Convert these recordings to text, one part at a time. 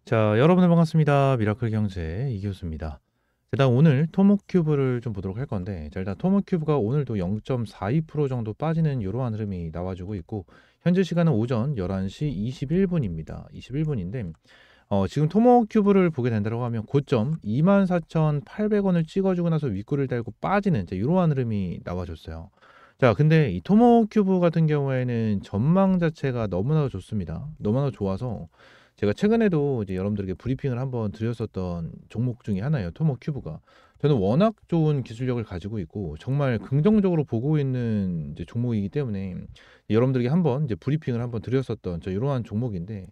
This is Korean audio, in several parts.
자, 여러분들 반갑습니다. 미라클 경제 이교수입니다. 일단 오늘 토목큐브를 좀 보도록 할 건데, 자, 일단 토목큐브가 오늘도 0.42% 정도 빠지는 이러한 흐름이 나와주고 있고, 현재 시간은 오전 11시 21분입니다. 21분인데, 지금 토목큐브를 보게 된다고 하면 고점 24,800원을 찍어주고 나서 윗골을 달고 빠지는 이러한 흐름이 나와줬어요. 자, 근데 이 토목큐브 같은 경우에는 전망 자체가 너무나도 좋습니다. 너무나도 좋아서 제가 최근에도 이제 여러분들에게 브리핑을 한번 드렸었던 종목 중에 하나예요. 토목큐브가. 저는 워낙 좋은 기술력을 가지고 있고 정말 긍정적으로 보고 있는 이제 종목이기 때문에 여러분들에게 한번 이제 브리핑을 한번 드렸었던 이러한 종목인데,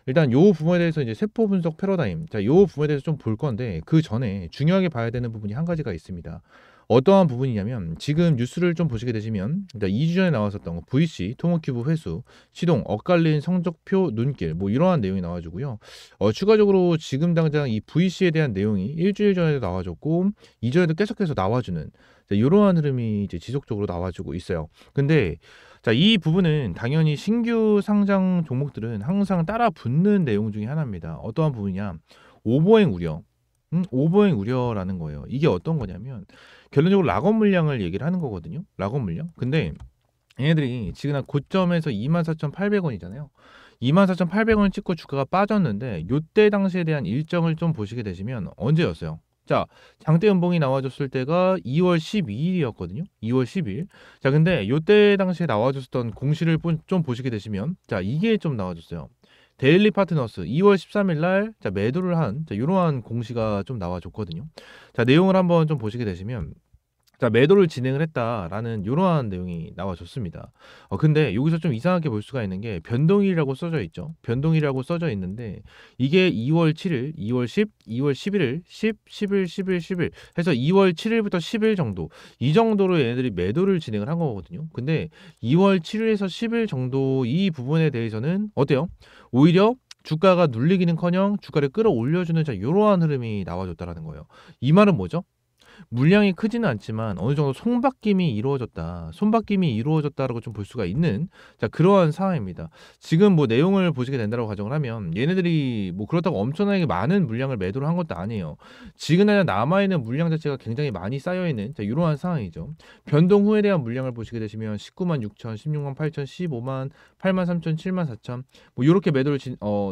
일단 요 부분에 대해서 이제 세포 분석 패러다임, 요 부분에 대해서 좀 볼 건데, 그 전에 중요하게 봐야 되는 부분이 한 가지가 있습니다. 어떠한 부분이냐면, 지금 뉴스를 좀 보시게 되시면, 일단 2주 전에 나왔었던 거, VC 토목큐브 회수 시동 엇갈린 성적표 눈길, 뭐 이러한 내용이 나와주고요. 추가적으로 지금 당장 이 VC에 대한 내용이 일주일 전에도 나와줬고 이전에도 계속해서 나와주는 이러한 흐름이 이제 지속적으로 나와주고 있어요. 근데 자, 이 부분은 당연히 신규 상장 종목들은 항상 따라 붙는 내용 중에 하나입니다. 어떠한 부분이냐? 오버행 우려. 오버행 우려라는 거예요. 이게 어떤 거냐면, 결론적으로 락업 물량을 얘기를 하는 거거든요. 락업 물량. 근데 얘네들이 지금 고점에서 24,800원이잖아요. 24,800원을 찍고 주가가 빠졌는데, 요때 당시에 대한 일정을 좀 보시게 되시면 언제였어요? 자, 장대 연봉이 나와줬을 때가 2월 12일이었거든요. 2월 10일. 자, 근데 요때 당시에 나와줬던 공시를 좀 보시게 되시면, 자, 이게 좀 나와줬어요. 데일리 파트너스 2월 13일 날 매도를 한 이러한 공시가 좀 나와줬거든요. 자, 내용을 한번 좀 보시게 되시면, 자, 매도를 진행을 했다라는 이러한 내용이 나와줬습니다. 근데 여기서 좀 이상하게 볼 수가 있는 게 변동일이라고 써져 있죠. 변동일이라고 써져 있는데, 이게 2월 7일, 2월 10, 2월 11일, 10, 11, 11, 10일 해서 2월 7일부터 10일 정도, 이 정도로 얘네들이 매도를 진행을 한 거거든요. 근데 2월 7일에서 10일 정도 이 부분에 대해서는 어때요? 오히려 주가가 눌리기는커녕 주가를 끌어올려주는 이러한 흐름이 나와줬다라는 거예요. 이 말은 뭐죠? 물량이 크지는 않지만 어느 정도 손바뀜이 이루어졌다. 손바뀜이 이루어졌다라고 좀 볼 수가 있는 그러한 상황입니다. 지금 뭐 내용을 보시게 된다고 가정을 하면, 얘네들이 뭐 그렇다고 엄청나게 많은 물량을 매도를 한 것도 아니에요. 지금 남아 있는 물량 자체가 굉장히 많이 쌓여 있는 이러한 상황이죠. 변동 후에 대한 물량을 보시게 되시면 19만 6천, 16만 8천, 15만, 8만 3천, 7만 4천 뭐 이렇게 매도를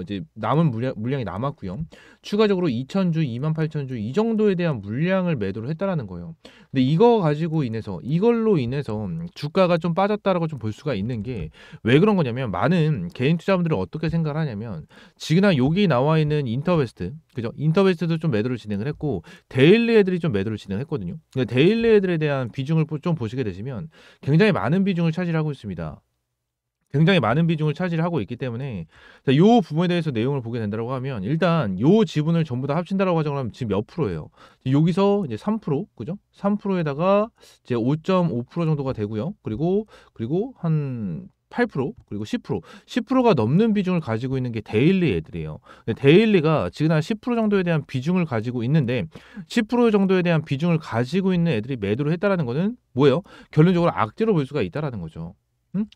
이제 남은 물량이 남았고요. 추가적으로 2천 주, 2만 8천 주 이 정도에 대한 물량을 매도를 했다라는 거예요. 근데 이걸로 인해서 주가가 좀 빠졌다라고 좀 볼 수가 있는 게 왜 그런 거냐면, 많은 개인 투자분들은 어떻게 생각을 하냐면, 지금 여기 나와 있는 인터베스트, 그죠? 인터베스트도 좀 매도를 진행을 했고 데일리 애들이 좀 매도를 진행했거든요. 근데 데일리 애들에 대한 비중을 좀 보시게 되시면 굉장히 많은 비중을 차지하고 있습니다. 굉장히 많은 비중을 차지하고 있기 때문에, 자, 요 부분에 대해서 내용을 보게 된다고 하면, 일단 요 지분을 전부 다 합친다라고 가정을 하면 지금 몇 프로예요? 여기서 이제 3%, 그죠? 3%에다가 이제 5.5% 정도가 되고요. 그리고 한 8%, 그리고 10%가 넘는 비중을 가지고 있는 게 데일리 애들이에요. 근데 데일리가 지금 한 10% 정도에 대한 비중을 가지고 있는데, 10% 정도에 대한 비중을 가지고 있는 애들이 매도를 했다라는 거는 뭐예요? 결론적으로 악재로 볼 수가 있다라는 거죠.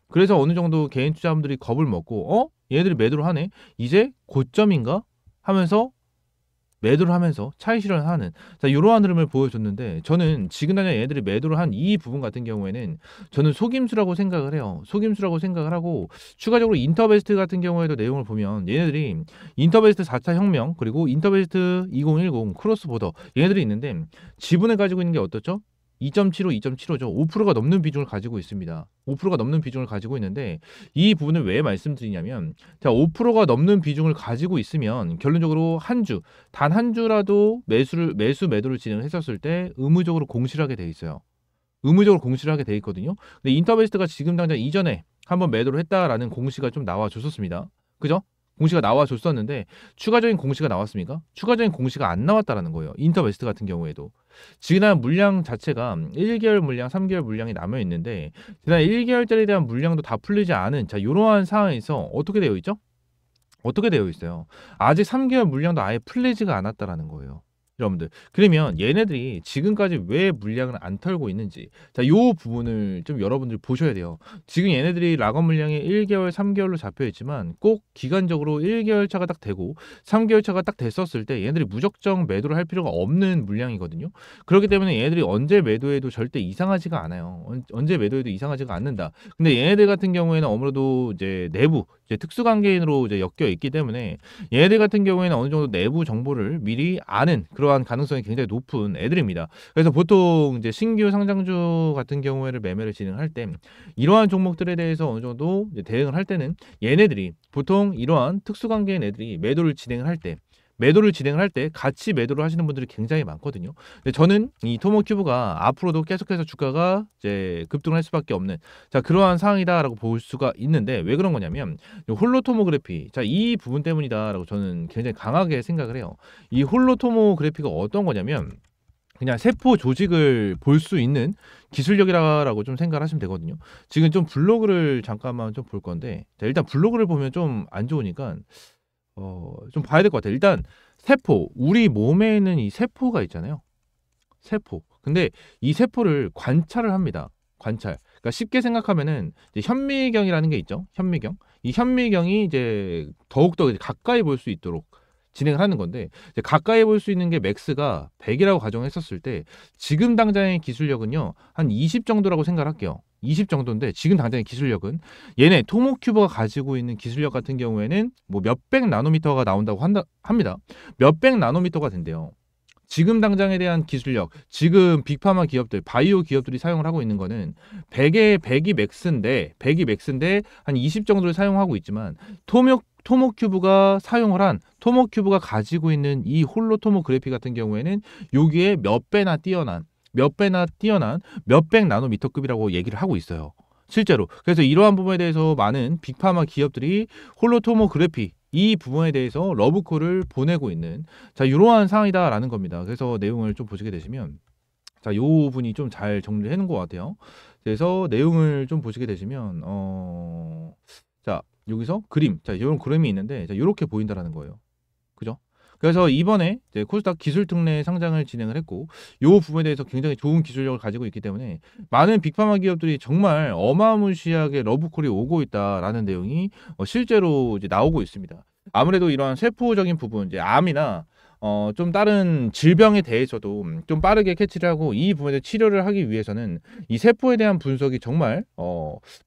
그래서 어느 정도 개인 투자자분들이 겁을 먹고, 얘네들이 매도를 하네, 이제 고점인가 하면서 매도를 하면서 차익 실현을 하는 이러한 흐름을 보여줬는데, 저는 지금 당장 얘네들이 매도를 한 이 부분 같은 경우에는 저는 속임수라고 생각을 해요. 속임수라고 생각을 하고, 추가적으로 인터베스트 같은 경우에도 내용을 보면, 얘네들이 인터베스트 4차 혁명, 그리고 인터베스트 2010 크로스 보더, 얘네들이 있는데 지분을 가지고 있는 게 어떻죠? 2.75, 2.75죠. 5%가 넘는 비중을 가지고 있습니다. 5%가 넘는 비중을 가지고 있는데, 이 부분을 왜 말씀드리냐면, 자, 5%가 넘는 비중을 가지고 있으면 결론적으로 단 한 주라도 매도를 진행했었을 때 의무적으로 공시를 하게 돼 있어요. 의무적으로 공시를 하게 돼 있거든요. 근데 인터베스트가 지금 당장 이전에 한번 매도를 했다라는 공시가 좀 나와줬었습니다. 그죠? 공시가 나와줬었는데 추가적인 공시가 나왔습니까? 추가적인 공시가 안 나왔다라는 거예요. 인터베스트 같은 경우에도 지난 물량 자체가 1개월 물량, 3개월 물량이 남아 있는데, 지난 1개월짜리에 대한 물량도 다 풀리지 않은 이러한 상황에서 어떻게 되어 있죠? 어떻게 되어 있어요? 아직 3개월 물량도 아예 풀리지가 않았다라는 거예요. 여러분들. 그러면 얘네들이 지금까지 왜 물량을 안 털고 있는지, 자, 요 부분을 좀 여러분들이 보셔야 돼요. 지금 얘네들이 락업 물량이 1개월, 3개월로 잡혀 있지만 꼭 기간적으로 1개월 차가 딱 되고 3개월 차가 딱 됐었을 때 얘네들이 무작정 매도를 할 필요가 없는 물량이거든요. 그렇기 때문에 얘네들이 언제 매도해도 절대 이상하지가 않아요. 언제 매도해도 이상하지가 않는다. 근데 얘네들 같은 경우에는 아무래도 이제 내부 이제 특수관계인으로 이제 엮여 있기 때문에 얘네들 같은 경우에는 어느 정도 내부 정보를 미리 아는 그러한 가능성이 굉장히 높은 애들입니다. 그래서 보통 이제 신규 상장주 같은 경우에는 매매를 진행할 때 이러한 종목들에 대해서 어느 정도 이제 대응을 할 때는 얘네들이 보통 이러한 특수관계인 애들이 매도를 진행을 할 때 같이 매도를 하시는 분들이 굉장히 많거든요. 근데 저는 이 토모큐브가 앞으로도 계속해서 주가가 이제 급등을 할 수밖에 없는 자 그러한 상황이다라고 볼 수가 있는데 왜 그런 거냐면 홀로토모그래피 자 이 부분 때문이다라고 저는 굉장히 강하게 생각을 해요. 이 홀로토모그래피가 어떤 거냐면 그냥 세포 조직을 볼 수 있는 기술력이라고 좀 생각을 하시면 되거든요. 지금 좀 블로그를 잠깐만 좀 볼 건데 자, 일단 블로그를 보면 좀 안 좋으니까 좀 봐야 될 것 같아요. 일단 세포, 우리 몸에 있는 이 세포가 있잖아요. 세포. 근데 이 세포를 관찰을 합니다. 관찰. 그러니까 쉽게 생각하면은 이제 현미경이라는 게 있죠. 현미경. 이 현미경이 이제 더욱더 이제 가까이 볼 수 있도록 진행을 하는 건데 이제 가까이 볼 수 있는 게 맥스가 100이라고 가정했었을 때 지금 당장의 기술력은요. 한 20 정도라고 생각을 할게요. 20 정도인데 지금 당장의 기술력은 얘네 토모큐버가 가지고 있는 기술력 같은 경우에는 뭐 몇백 나노미터가 나온다고 합니다. 몇백 나노미터가 된대요. 지금 당장에 대한 기술력, 지금 빅파마 기업들, 바이오 기업들이 사용을 하고 있는 거는 100이 맥스인데 한 20 정도를 사용하고 있지만 토모큐브가 사용을 한 토모큐브가 가지고 있는 이 홀로토모그래피 같은 경우에는 여기에 몇 배나 뛰어난 몇백 나노미터급이라고 얘기를 하고 있어요. 실제로. 그래서 이러한 부분에 대해서 많은 빅파마 기업들이 홀로토모그래피 이 부분에 대해서 러브콜을 보내고 있는 자 이러한 상황이다라는 겁니다. 그래서 내용을 좀 보시게 되시면 자 요 부분이 좀 잘 정리해 놓은 것 같아요. 그래서 내용을 좀 보시게 되시면 자 여기서 그림 자 이런 그림이 있는데 자 이렇게 보인다라는 거예요. 그죠? 그래서 이번에 이제 코스닥 기술 특례 상장을 진행을 했고 요 부분에 대해서 굉장히 좋은 기술력을 가지고 있기 때문에 많은 빅파마 기업들이 정말 어마무시하게 러브콜이 오고 있다라는 내용이 실제로 이제 나오고 있습니다. 아무래도 이러한 세포적인 부분 이제 암이나 좀 다른 질병에 대해서도 좀 빠르게 캐치를 하고 이 부분에 치료를 하기 위해서는 이 세포에 대한 분석이 정말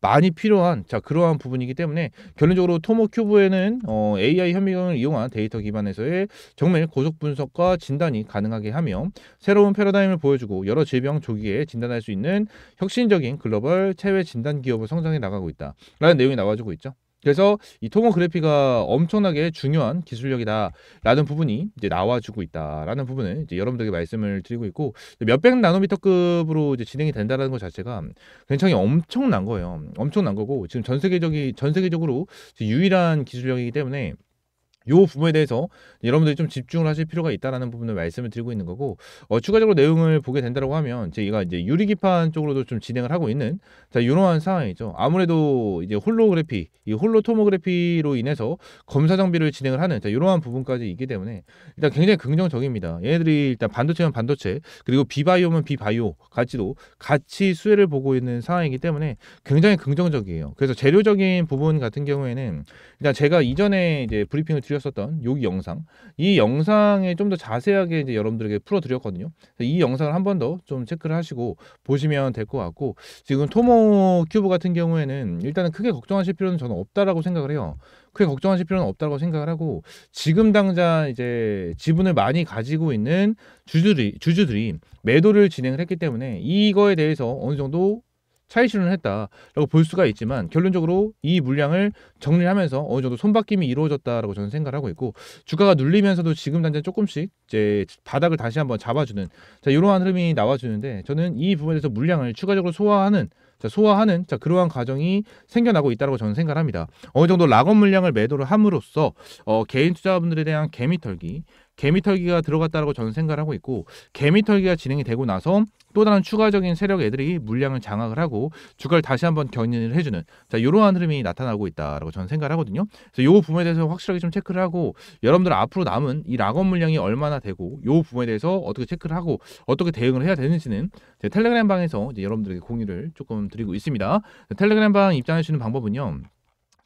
많이 필요한 자 그러한 부분이기 때문에 결론적으로 토모큐브에는 AI 현미경을 이용한 데이터 기반에서의 정말 고속 분석과 진단이 가능하게 하며 새로운 패러다임을 보여주고 여러 질병 조기에 진단할 수 있는 혁신적인 글로벌 체외 진단 기업을 성장해 나가고 있다라는 내용이 나와주고 있죠. 그래서 이 토모그래피가 엄청나게 중요한 기술력이다라는 부분이 이제 나와주고 있다라는 부분을 이제 여러분들에게 말씀을 드리고 있고 몇백 나노미터급으로 이제 진행이 된다라는 것 자체가 굉장히 엄청난 거예요. 엄청난 거고 지금 전 세계적으로 유일한 기술력이기 때문에 요 부분에 대해서 여러분들이 좀 집중을 하실 필요가 있다라는 부분을 말씀을 드리고 있는 거고 추가적으로 내용을 보게 된다고 하면 저희가 이제 유리기판 쪽으로도 좀 진행을 하고 있는 자 이러한 상황이죠. 아무래도 이제 이 홀로토모그래피로 인해서 검사 장비를 진행을 하는 자 이러한 부분까지 있기 때문에 일단 굉장히 긍정적입니다. 얘네들이 일단 반도체면 반도체 그리고 비바이오면 비바이오 같이 수혜를 보고 있는 상황이기 때문에 굉장히 긍정적이에요. 그래서 재료적인 부분 같은 경우에는 일단 제가 이전에 이제 브리핑을 드렸었던 여기 영상, 이 영상에 좀 더 자세하게 이제 여러분들에게 풀어드렸거든요. 이 영상을 한 번 더 좀 체크를 하시고 보시면 될 것 같고 지금 토모큐브 같은 경우에는 일단은 크게 걱정하실 필요는 저는 없다라고 생각을 해요. 크게 걱정하실 필요는 없다고 생각을 하고 지금 당장 이제 지분을 많이 가지고 있는 주주들이 매도를 진행을 했기 때문에 이거에 대해서 어느 정도 차익 실현을 했다라고 볼 수가 있지만 결론적으로 이 물량을 정리하면서 어느 정도 손바뀜이 이루어졌다라고 저는 생각을 하고 있고 주가가 눌리면서도 지금 당장 조금씩 이제 바닥을 다시 한번 잡아주는 자 이러한 흐름이 나와주는데 저는 이 부분에서 물량을 추가적으로 소화하는 자 그러한 과정이 생겨나고 있다고 저는 생각을 합니다. 어느 정도 락업 물량을 매도를 함으로써 개인 투자분들에 대한 개미털기 개미털기가 들어갔다라고 저는 생각을 하고 있고, 개미털기가 진행이 되고 나서 또 다른 추가적인 세력 애들이 물량을 장악을 하고 주가를 다시 한번 견인을 해주는, 자, 이러한 흐름이 나타나고 있다라고 저는 생각을 하거든요. 그래서 이 부분에 대해서 확실하게 좀 체크를 하고, 여러분들 앞으로 남은 이 락업 물량이 얼마나 되고 이 부분에 대해서 어떻게 체크를 하고 어떻게 대응을 해야 되는지는 제 텔레그램 방에서 이제 여러분들에게 공유를 조금 드리고 있습니다. 텔레그램 방 입장할 수 있는 방법은요,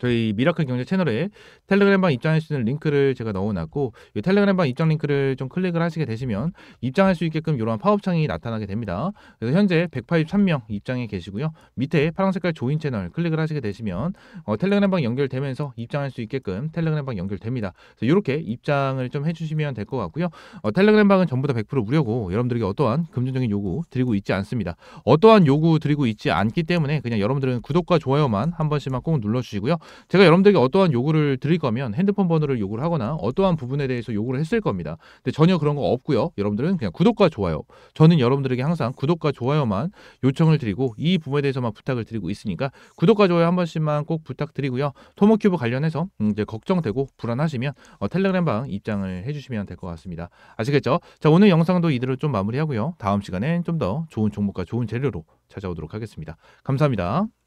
저희 미라클 경제 채널에 텔레그램방 입장할 수 있는 링크를 제가 넣어놨고, 이 텔레그램방 입장 링크를 좀 클릭을 하시게 되시면 입장할 수 있게끔 이런 팝업창이 나타나게 됩니다. 그래서 현재 183명 입장해 계시고요. 밑에 파란 색깔 조인 채널 클릭을 하시게 되시면 텔레그램방 연결되면서 입장할 수 있게끔 텔레그램방 연결됩니다. 그래서 이렇게 입장을 좀 해주시면 될 것 같고요. 텔레그램방은 전부 다 100% 무료고 여러분들에게 어떠한 금전적인 요구 드리고 있지 않습니다. 어떠한 요구 드리고 있지 않기 때문에 그냥 여러분들은 구독과 좋아요만 한 번씩만 꼭 눌러주시고요. 제가 여러분들에게 어떠한 요구를 드릴 거면 핸드폰 번호를 요구를 하거나 어떠한 부분에 대해서 요구를 했을 겁니다. 근데 전혀 그런 거 없고요. 여러분들은 그냥 구독과 좋아요. 저는 여러분들에게 항상 구독과 좋아요만 요청을 드리고 이 부분에 대해서만 부탁을 드리고 있으니까 구독과 좋아요 한 번씩만 꼭 부탁드리고요. 토모큐브 관련해서 이제 걱정되고 불안하시면 텔레그램방 입장을 해주시면 될 것 같습니다. 아시겠죠? 자, 오늘 영상도 이대로 좀 마무리하고요. 다음 시간엔 좀 더 좋은 종목과 좋은 재료로 찾아오도록 하겠습니다. 감사합니다.